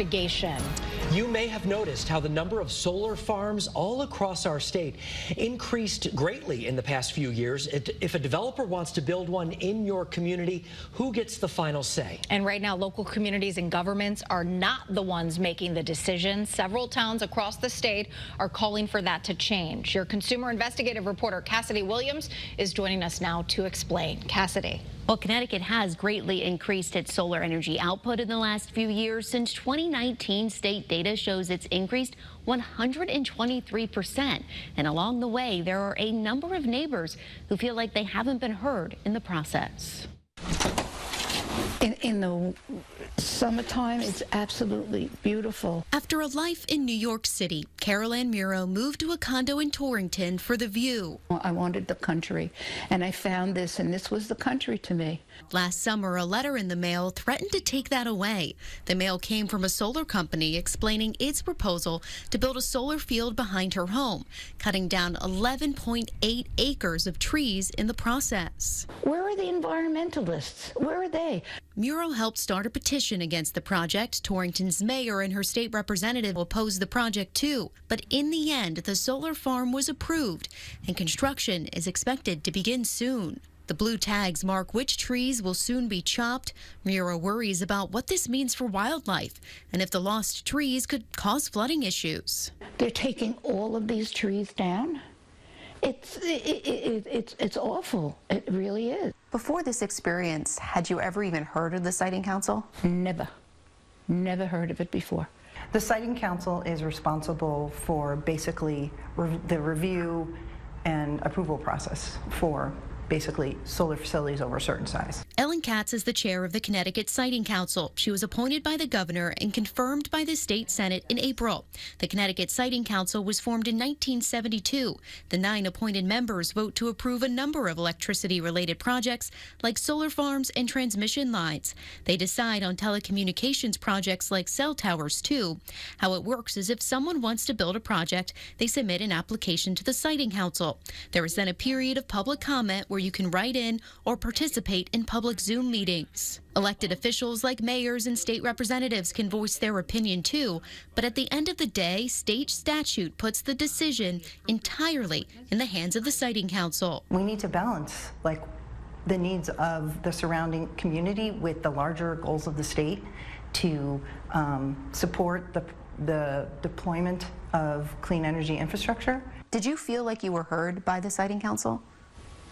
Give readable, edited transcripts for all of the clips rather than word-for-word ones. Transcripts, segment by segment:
investigation. You may have noticed how the number of solar farms all across our state increased greatly in the past few years. If a developer wants to build one in your community, who gets the final say? And right now, local communities and governments are not the ones making the decision. Several towns across the state are calling for that to change. Your consumer investigative reporter, Cassidy Williams, is joining us now to explain. Cassidy. Well, Connecticut has greatly increased its solar energy output in the last few years. Since 2019, state data shows it's increased 123%. And along the way, there are a number of neighbors who feel like they haven't been heard in the process. In the summertime, it's absolutely beautiful. After a life in New York City, Carol Ann Muro moved to a condo in Torrington for the view. I wanted the country, and I found this, and this was the country to me. Last summer, a letter in the mail threatened to take that away. The mail came from a solar company explaining its proposal to build a solar field behind her home, cutting down 11.8 acres of trees in the process. Where are the environmentalists? Where are they? Muro helped start a petition against the project. Torrington's mayor and her state representative opposed the project too. But in the end, the solar farm was approved, and construction is expected to begin soon. The blue tags mark which trees will soon be chopped. Muro worries about what this means for wildlife and if the lost trees could cause flooding issues. They're taking all of these trees down. It's awful. It really is. Before this experience, had you ever even heard of the Siting Council? Never heard of it before. The Siting Council is responsible for basically the review and approval process for basically solar facilities over a certain size. Ellen Katz is the chair of the Connecticut Siting Council. She was appointed by the governor and confirmed by the state Senate in April. The Connecticut Siting Council was formed in 1972. The 9 appointed members vote to approve a number of electricity-related projects like solar farms and transmission lines. They decide on telecommunications projects like cell towers, too. How it works is if someone wants to build a project, they submit an application to the Siting Council. There is then a period of public comment where you can write in or participate in public Zoom meetings. Elected officials like mayors and state representatives can voice their opinion too, but at the end of the day, state statute puts the decision entirely in the hands of the Siting Council. We need to balance the needs of the surrounding community with the larger goals of the state to support the deployment of clean energy infrastructure. Did you feel like you were heard by the Siting Council?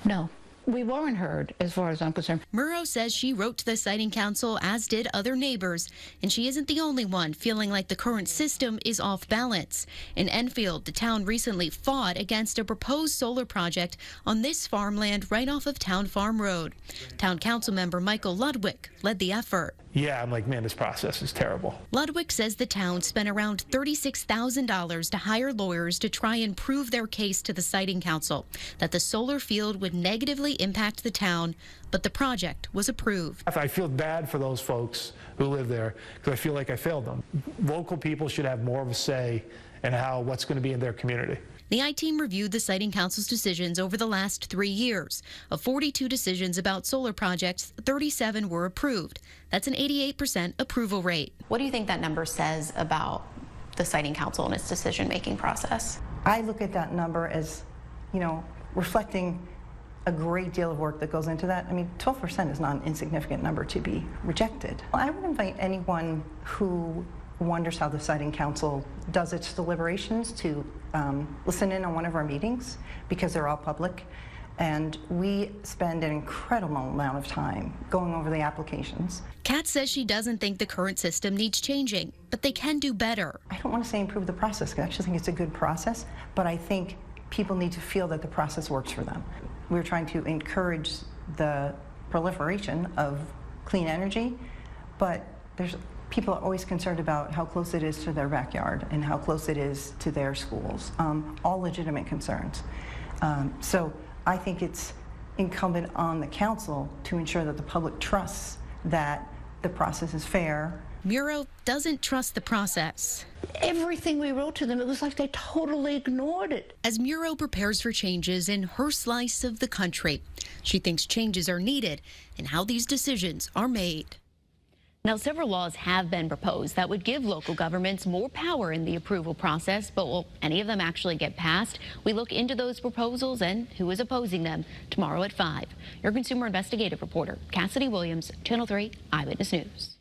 No, we weren't heard as far as I'm concerned. Muro says she wrote to the Siting Council, as did other neighbors, and she isn't the only one feeling like the current system is off balance. In Enfield, the town recently fought against a proposed solar project on this farmland right off of Town Farm Road. Town Council member Michael Ludwig led the effort. Yeah, I'm like, man, this process is terrible. Ludwig says the town spent around $36,000 to hire lawyers to try and prove their case to the Siting Council that the solar field would negatively impact the town, but the project was approved. I feel bad for those folks who live there because I feel like I failed them. Local people should have more of a say in what's going to be in their community. The I-Team reviewed the Siting Council's decisions over the last 3 years. Of 42 decisions about solar projects, 37 were approved. That's an 88% approval rate. What do you think that number says about the Siting Council and its decision-making process? I look at that number as, reflecting a great deal of work that goes into that. I mean, 12% is not an insignificant number to be rejected. I would invite anyone who wonders how the Siting Council does its deliberations to listen in on one of our meetings, because they're all public, and we spend an incredible amount of time going over the applications. Katz says she doesn't think the current system needs changing, but they can do better. I don't want to say improve the process, because I actually think it's a good process, but I think people need to feel that the process works for them. We're trying to encourage the proliferation of clean energy, but people are always concerned about how close it is to their backyard and how close it is to their schools, all legitimate concerns. So I think it's incumbent on the council to ensure that the public trusts that the process is fair. Muro doesn't trust the process. Everything we wrote to them, it was like they totally ignored it. As Muro prepares for changes in her slice of the country, she thinks changes are needed in how these decisions are made. Now, several laws have been proposed that would give local governments more power in the approval process, but will any of them actually get passed? We look into those proposals and who is opposing them tomorrow at 5. Your consumer investigative reporter, Cassidy Williams, Channel 3 Eyewitness News.